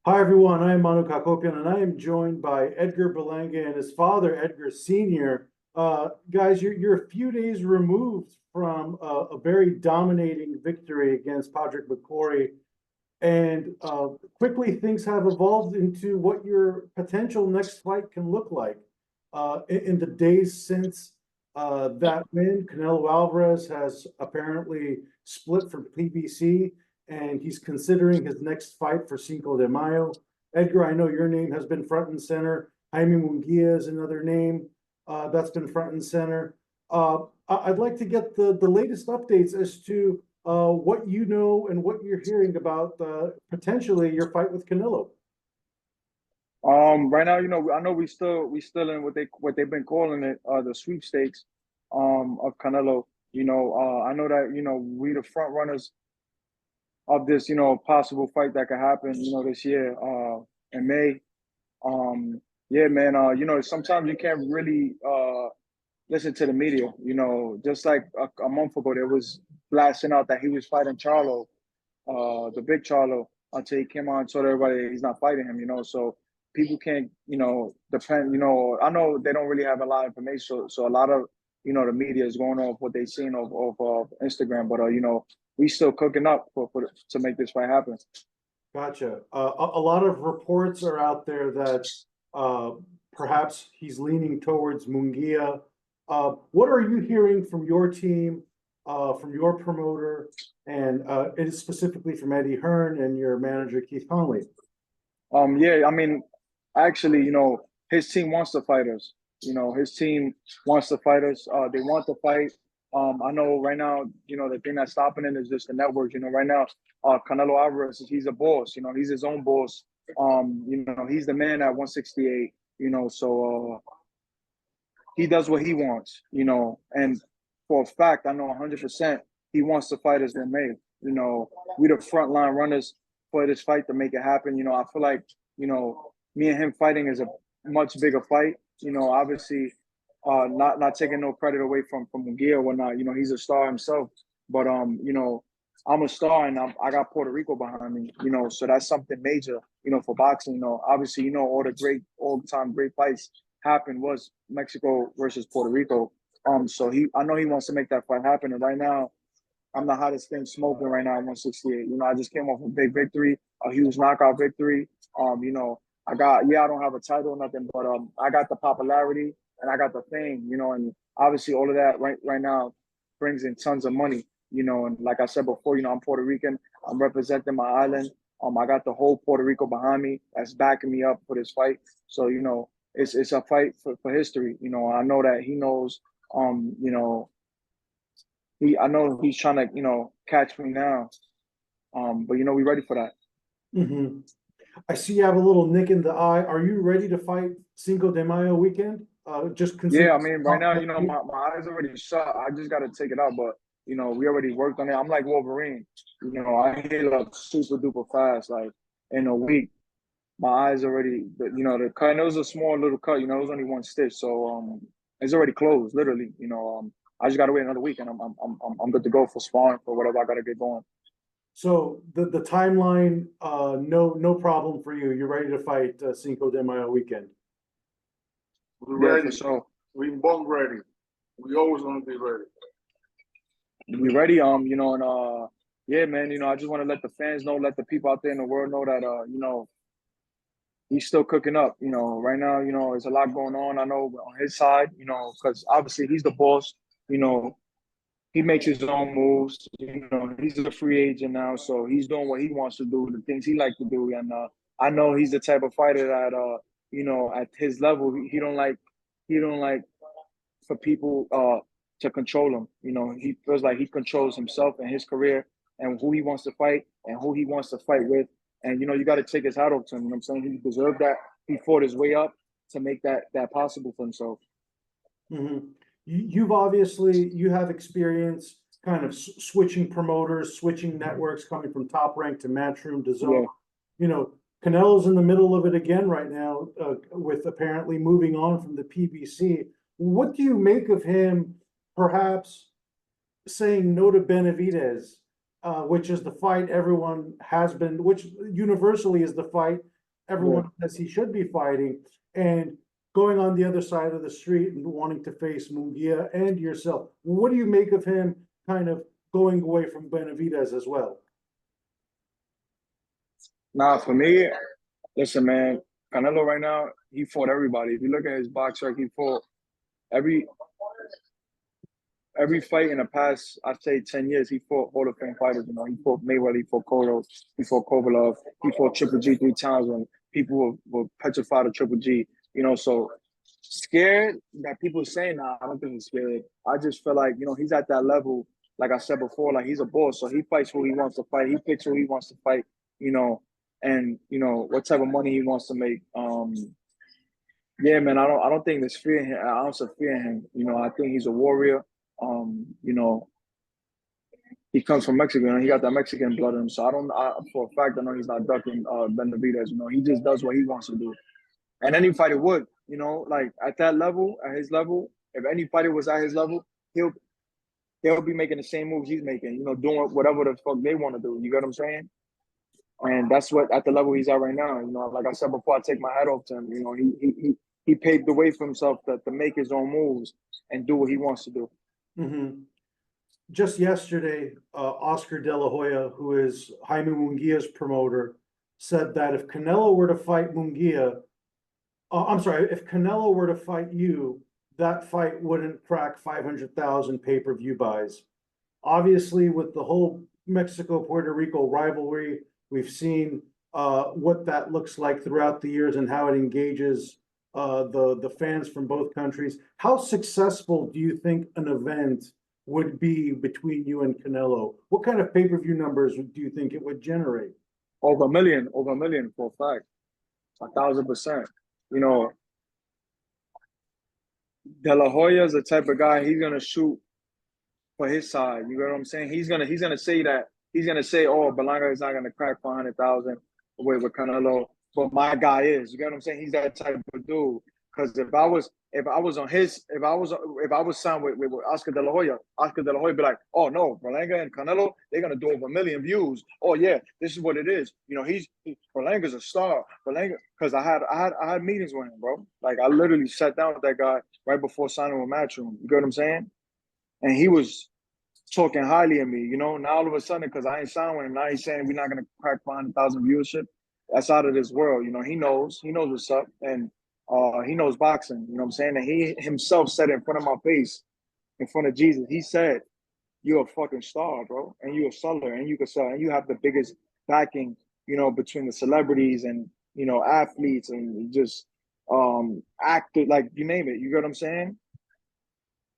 Hi, everyone. I am Manouk Akopyan, and I am joined by Edgar Berlanga and his father, Edgar Sr. Guys, you're a few days removed from a very dominating victory against Patrick McCrory, and quickly things have evolved into what your potential next fight can look like. In the days since that win, Canelo Alvarez has apparently split from PBC, and he's considering his next fight for Cinco de Mayo. Edgar, I know your name has been front and center. Jaime Munguia is another name that's been front and center. I'd like to get the latest updates as to what you know and what you're hearing about potentially your fight with Canelo. Right now, I know we still in what they've been calling it, the sweepstakes, of Canelo. I know that we the front runners of this, possible fight that could happen, this year, in May. Yeah, man. Sometimes you can't really listen to the media. Just like a month ago, there was blasting out that he was fighting Charlo, the big Charlo, until he came on and told everybody he's not fighting him. So people can't, depend. I know they don't really have a lot of information, so a lot of the media is going off what they seen of Instagram, but we still cooking up for to make this fight happen. Gotcha. A lot of reports are out there that uh, perhaps he's leaning towards Munguia. What are you hearing from your team, from your promoter, and it is specifically from Eddie Hearn and your manager Keith Conley? Yeah, I mean, actually, his team wants to fight us. His team wants to fight us. They want to fight. I know right now, the thing that's stopping it is just the network. Right now, Canelo Alvarez, he's a boss. He's his own boss. He's the man at 168. So he does what he wants. And for a fact, I know 100% he wants to fight us in May. We the frontline runners for this fight to make it happen. I feel like me and him fighting is a much bigger fight. Obviously, not taking no credit away from Munguia or whatnot. He's a star himself, but I'm a star and I got Puerto Rico behind me. So that's something major. For boxing. Obviously, all the time great fights happen was Mexico versus Puerto Rico. So I know he wants to make that fight happen, and right now I'm the hottest thing smoking right now at 168. I just came off a big victory, a huge knockout victory. I don't have a title or nothing, but I got the popularity and I got the fame, and obviously all of that right now brings in tons of money, and like I said before, I'm Puerto Rican. I'm representing my island. I got the whole Puerto Rico behind me that's backing me up for this fight. So, it's a fight for history. I know that he knows, I know he's trying to, catch me now. But we ready for that. Hmm. I see you have a little nick in the eye. Are you ready to fight Cinco de Mayo weekend? Just consider. Yeah, I mean, right now, my eyes already shut. I just gotta take it out, but we already worked on it. I'm like Wolverine. I heal up super duper fast. Like in a week, my eyes already, the cut. And it was a small little cut. It was only one stitch, so it's already closed, literally. I just gotta wait another week, and I'm good to go for sparring for whatever I gotta get going. So the timeline, no problem for you. You're ready to fight Cinco de Mayo weekend. We're Yeah, for ready. sure. We both ready. We always gonna be ready. We ready. And yeah, man. I just want to let the fans know, let the people out there in the world know that he's still cooking up. Right now, there's a lot going on. I know on his side, because obviously he's the boss. You know, he makes his own moves. He's a free agent now, so he's doing what he wants to do, the things he likes to do. And I know he's the type of fighter that at his level, he don't like for people to control him. He feels like he controls himself and his career and who he wants to fight and who he wants to fight with. And you got to take his hat off to him. I'm saying? He deserved that. He fought his way up to make that possible for himself. Hmm. You've obviously you have experience kind of switching promoters, switching networks, coming from Top Rank to Matchroom to Zone. Yeah. Canelo's in the middle of it again right now, with apparently moving on from the PBC. What do you make of him perhaps saying no to Benavidez which is the fight everyone has been, which universally is the fight everyone says he should be fighting, and going on the other side of the street and wanting to face Munguia and yourself. What do you make of him kind of going away from Benavidez as well? Nah, for me, listen, man, Canelo right now, he fought everybody. If you look at his box record, he fought every fight in the past, I'd say 10 years, he fought Hall of Fame fighters. You know, he fought Mayweather, he fought Cotto, he fought Kovalev, he fought Triple G 3 times when people were petrified of Triple G. You know, so scared that people saying, nah, I don't think he's scared. I just feel like, you know, he's at that level, like I said before, like he's a boss. So he fights who he wants to fight. He picks who he wants to fight, you know, and, you know, what type of money he wants to make. Yeah, man, I don't think there's fear in him. I also fear him. You know, I think he's a warrior. You know, he comes from Mexico and he got that Mexican blood in him. So for a fact, I know he's not ducking Benavidez. You know, he just does what he wants to do. And any fighter would, you know, like at that level, at his level, if any fighter was at his level, he'll be making the same moves he's making, you know, doing whatever the fuck they want to do. You get what I'm saying? And that's what at the level he's at right now. You know, like I said before, I take my hat off to him. You know, he paved the way for himself to make his own moves and do what he wants to do. Mm-hmm. Just yesterday, Oscar De La Hoya, who is Jaime Munguia's promoter, said that if Canelo were to fight Munguia, if Canelo were to fight you, that fight wouldn't crack 500,000 pay-per-view buys. Obviously, with the whole Mexico-Puerto Rico rivalry, we've seen what that looks like throughout the years and how it engages the fans from both countries. How successful do you think an event would be between you and Canelo? What kind of pay-per-view numbers do you think it would generate? Over a million for a fact, 1,000%. You know, De La Hoya is the type of guy, he's gonna shoot for his side. You know what I'm saying? He's gonna say that oh, Berlanga is not gonna crack 400,000 with Canelo, but my guy is. You get what I'm saying? He's that type of dude. Because if I was signed with Oscar De La Hoya would be like, oh no, Berlanga and Canelo, they're gonna do over 1 million views. Oh yeah, this is what it is. You know, Berlanga's a star. Berlanga, because I had meetings with him, bro. Like I literally sat down with that guy right before signing with Matchroom. You get what I'm saying? And he was talking highly of me, you know. Now all of a sudden, because I ain't signed with him, now he's saying we're not gonna crack 500,000 viewership. That's out of this world, you know. He knows what's up, and he knows boxing, you know what I'm saying? And he himself said it in front of my face, in front of Jesus. He said, you're a fucking star, bro, and you're a seller, and you can sell, and you have the biggest backing, you know, between the celebrities and, you know, athletes and just actors, like you name it. You get what I'm saying?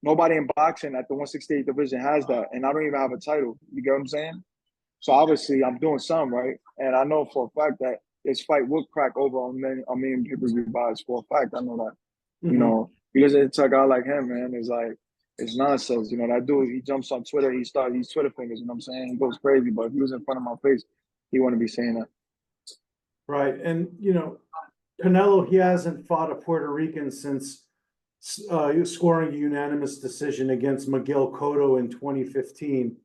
Nobody in boxing at the 168 division has that, and I don't even have a title. You get what I'm saying? So obviously I'm doing something right, and I know for a fact that this fight would crack over a million pay-per-view buys. For a fact, I know that. You know, because it's a guy like him, man. It's nonsense. You know, that dude, he jumps on Twitter, he's Twitter fingers. You know what I'm saying? He goes crazy. But if he was in front of my face, he wouldn't be saying that. Right, and you know, Canelo, he hasn't fought a Puerto Rican since scoring a unanimous decision against Miguel Cotto in 2015.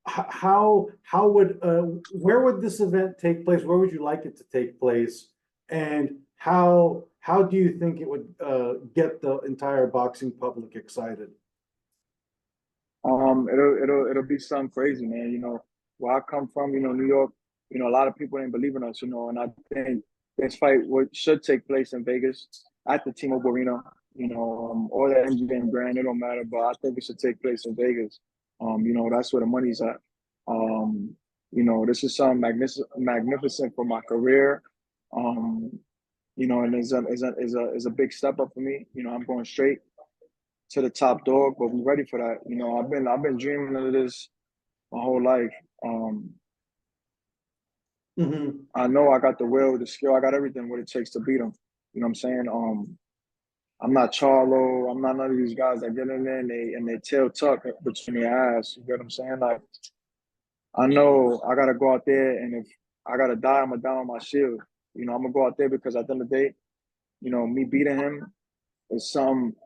How would where would this event take place? Where would you like it to take place? And how do you think it would get the entire boxing public excited? It'll be something crazy, man. You know, where I come from, you know, New York, you know, a lot of people didn't believe in us, you know, and I think this fight should take place in Vegas at the T-Mobile Arena, you know, or the MGM Grand, it don't matter, but I think it should take place in Vegas. You know, that's where the money's at. You know, this is something magnificent for my career. You know, and is a big step up for me. You know, I'm going straight to the top dog, but we're ready for that. You know, I've been dreaming of this my whole life. I know I got the will, the skill, I got everything what it takes to beat him. You know what I'm saying? I'm not Charlo. I'm not none of these guys that get in there and they tail tuck between their ass. You get what I'm saying? Like, I know I gotta go out there, and if I gotta die, I'm gonna die on my shield. You know, I'm gonna go out there because at the end of the day, you know, me beating him is some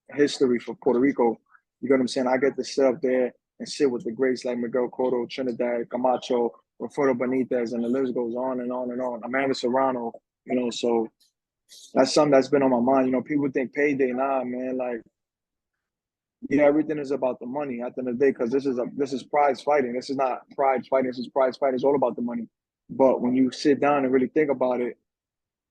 history for Puerto Rico. You get what I'm saying? I get to sit up there and sit with the greats like Miguel Cotto, Trinidad, Camacho, Roberto Benitez, and the list goes on and on and on. Amanda Serrano, you know, so that's something that's been on my mind. You know, people think payday, nah, man, like, yeah, everything is about the money at the end of the day, because this is prize fighting. This is not pride fighting. This is prize fighting. It's all about the money. But when you sit down and really think about it,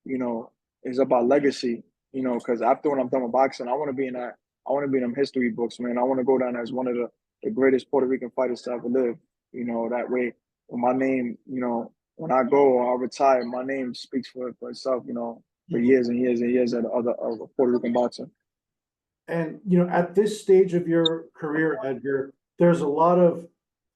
you know, it's about legacy. You know, because after when I'm done with boxing, I want to be in that. I want to be in them history books, man. I want to go down as one of the greatest Puerto Rican fighters to ever live. You know, that way, when my name, you know, when I go or I retire, my name speaks for itself. You know, for years and years and years of Puerto Rican boxing. And, you know, at this stage of your career, Edgar, there's a lot of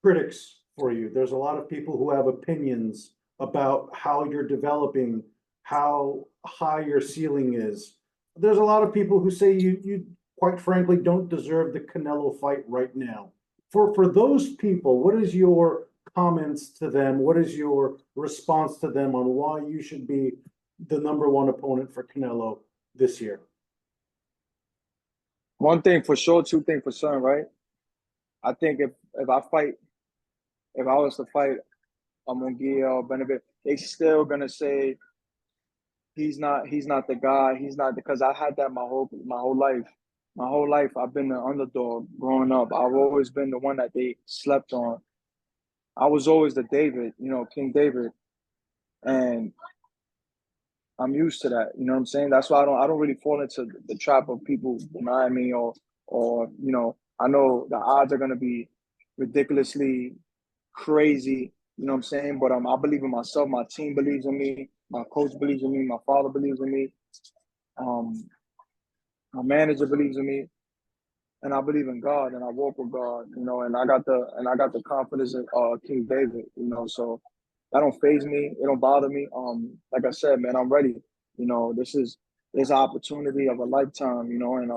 critics for you. There's a lot of people who have opinions about how you're developing, how high your ceiling is. There's a lot of people who say you quite frankly don't deserve the Canelo fight right now. For those people, what is your comments to them? What is your response to them on why you should be the #1 opponent for Canelo this year? One thing for sure, two things for certain, right? I think if I was to fight a Munguia or Benavide, they still gonna say he's not the guy. He's not, because I had that my whole life. My whole life I've been the underdog growing up. I've always been the one that they slept on. I was always the David, you know, King David, and I'm used to that. You know what I'm saying? That's why I don't really fall into the trap of people denying me or you know, I know the odds are gonna be ridiculously crazy. You know what I'm saying? But I believe in myself. My team believes in me. My coach believes in me. My father believes in me. My manager believes in me, and I believe in God, and I walk with God. You know, and I got the confidence in King David. You know, so that don't faze me. It don't bother me. Like I said, man, I'm ready. You know, this is an opportunity of a lifetime. You know, and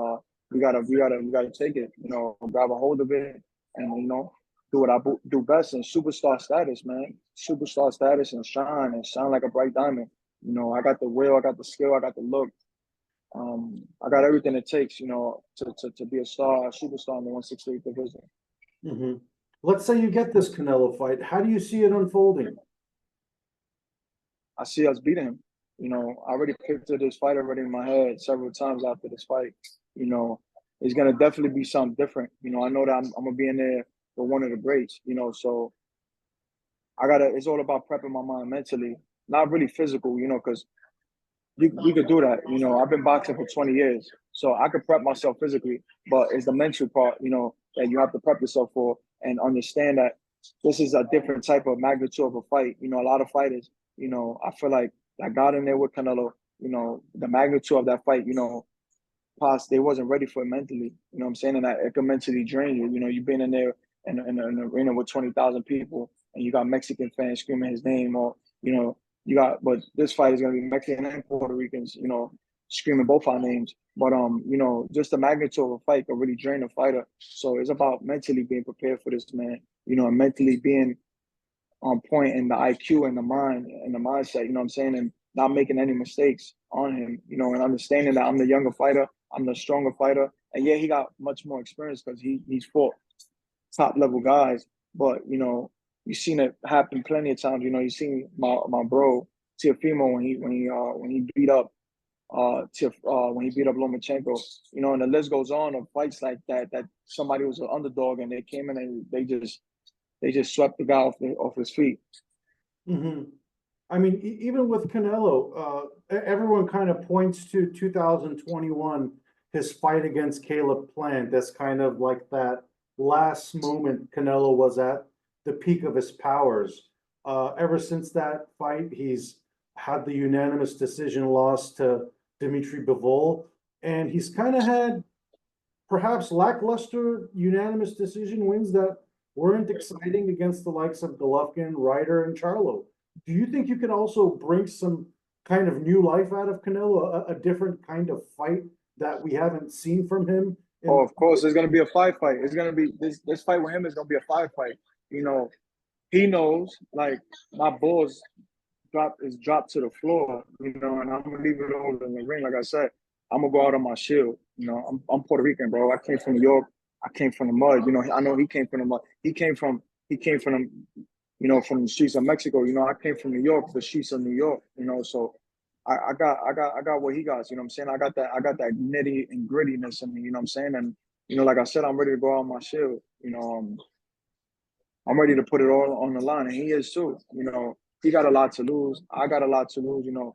we gotta take it. You know, grab a hold of it, and you know, do what I do best in superstar status, man. Superstar status and shine like a bright diamond. You know, I got the will, I got the skill, I got the look. I got everything it takes, you know, to be a superstar in the 168 division. Mm-hmm. Let's say you get this Canelo fight. How do you see it unfolding? I see us beating him. You know, I already pictured this fight already in my head several times after this fight. You know, it's gonna definitely be something different. You know, I know that I'm gonna be in there for one of the greats. You know, so it's all about prepping my mind mentally, not really physical. You know, because we could do that. You know, I've been boxing for 20 years, so I could prep myself physically, but it's the mental part, you know, that you have to prep yourself for and understand that this is a different type of magnitude of a fight. You know, a lot of fighters, you know, I feel like I got in there with Canelo, you know, the magnitude of that fight, you know, they wasn't ready for it mentally. You know what I'm saying? And that it can mentally drain you. You know, you've been in there in an arena with 20,000 people and you got Mexican fans screaming his name, or, you know, but this fight is gonna be Mexican and Puerto Ricans, you know, screaming both our names. But you know, just the magnitude of a fight can really drain a fighter. So it's about mentally being prepared for this, man. You know, and mentally being on point in the IQ and the mind and the mindset, you know what I'm saying? And not making any mistakes on him, you know, and understanding that I'm the younger fighter, I'm the stronger fighter. And yeah, he got much more experience because he's fought top level guys. But, you know, you've seen it happen plenty of times. You know, you've seen my bro Teofimo when he beat up when he beat up Lomachenko, you know, and the list goes on of fights like that somebody was an underdog and they came in and they just swept the guy off his feet. Mm-hmm. I mean, even with Canelo, everyone kind of points to 2021, his fight against Caleb Plant. That's kind of like that last moment Canelo was at the peak of his powers. Ever since that fight, he's had the unanimous decision loss to Dimitri Bivol, and he's kind of had perhaps lackluster unanimous decision wins that weren't exciting against the likes of Golovkin, Ryder, and Charlo. Do you think you can also bring some kind of new life out of Canelo, a different kind of fight that we haven't seen from him? Oh, of course, it's gonna be a fight. It's gonna be this fight with him is gonna be a fight. You know, he knows like my balls dropped to the floor. You know, and I'm gonna leave it over in the ring. Like I said, I'm gonna go out on my shield. You know, I'm Puerto Rican, bro. I came from New York. I came from the mud. You know, I know he came from the mud. He came from the, you know, from the streets of Mexico. You know, I came from New York, the streets of New York. You know, so I got what he got. You know what I'm saying? I got that nitty and grittiness in me. You know what I'm saying? And you know, like I said, I'm ready to go out my shield. You know, I'm ready to put it all on the line, and he is too. You know, he got a lot to lose. I got a lot to lose. You know,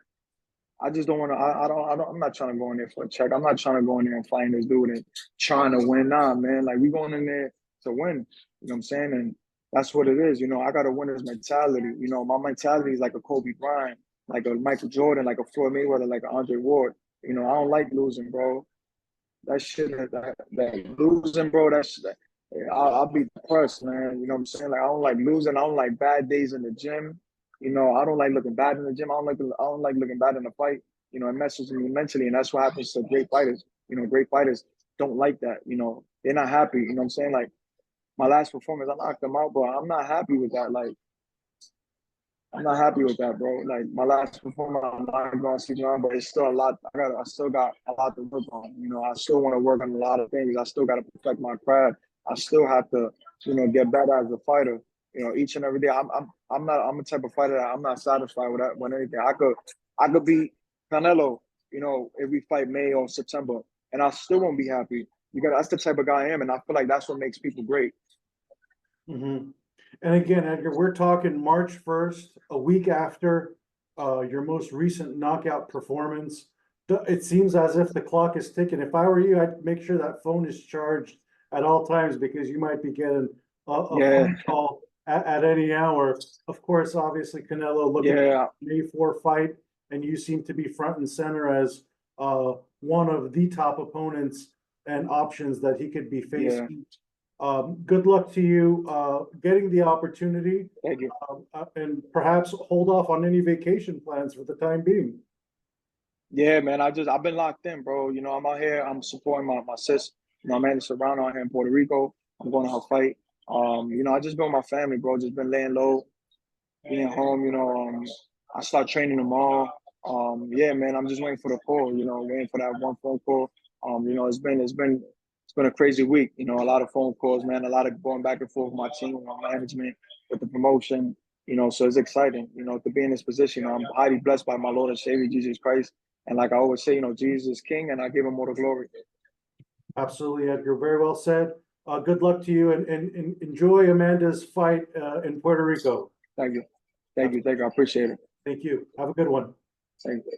I just don't want to. I'm not trying to go in there for a check. I'm not trying to go in there and find this dude and trying to win. Nah, man. Like we going in there to win. You know what I'm saying? And that's what it is. You know, I got a winner's mentality. You know, my mentality is like a Kobe Bryant, like a Michael Jordan, like a Floyd Mayweather, like a Andre Ward. You know, I don't like losing, bro. That shit, that losing, bro. I'll be depressed, man. You know what I'm saying? Like I don't like losing. I don't like bad days in the gym. You know, I don't like looking bad in the gym. I don't like looking bad in the fight. You know, it messes with me mentally, and that's what happens to great fighters. You know, great fighters don't like that. You know, they're not happy. You know what I'm saying? Like my last performance, I knocked them out, but I'm not happy with that. Like I'm not happy with that, bro. Like my last performance, I'm not going to see around, but it's still a lot. I still got a lot to work on. You know, I still want to work on a lot of things. I still got to perfect my craft. I still have to, you know, get better as a fighter. You know, each and every day. I'm the type of fighter that I'm not satisfied with that. With anything, I could beat Canelo. You know, if we fight May or September, and I still won't be happy. Because that's the type of guy I am, and I feel like that's what makes people great. Mm-hmm. And again, Edgar, we're talking March 1st, a week after your most recent knockout performance. It seems as if the clock is ticking. If I were you, I'd make sure that phone is charged at all times because you might be getting a phone call at any hour. Of course, obviously, Canelo looking at the May 4 fight, and you seem to be front and center as one of the top opponents and options that he could be facing. Good luck to you getting the opportunity. Thank you. And perhaps hold off on any vacation plans for the time being. Yeah, man. I've been locked in, bro. You know, I'm out here. I'm supporting my sis. You know, Amanda Serrano out here in Puerto Rico. I'm going to her fight. You know, I just been with my family, bro. Just been laying low, being home. You know, I start training tomorrow. Yeah, man. I'm just waiting for the call. You know, waiting for that one phone call. You know, it's been a crazy week. You know, a lot of phone calls, man. A lot of going back and forth with my team, with my management, with the promotion. You know, so it's exciting. You know, to be in this position. You know, I'm highly blessed by my Lord and Savior Jesus Christ. And like I always say, you know, Jesus is King, and I give him all the glory. Absolutely, Edgar. Very well said. Good luck to you, and enjoy Amanda's fight in Puerto Rico. Thank you. Thank you. I appreciate it. Thank you. Have a good one. Thank you.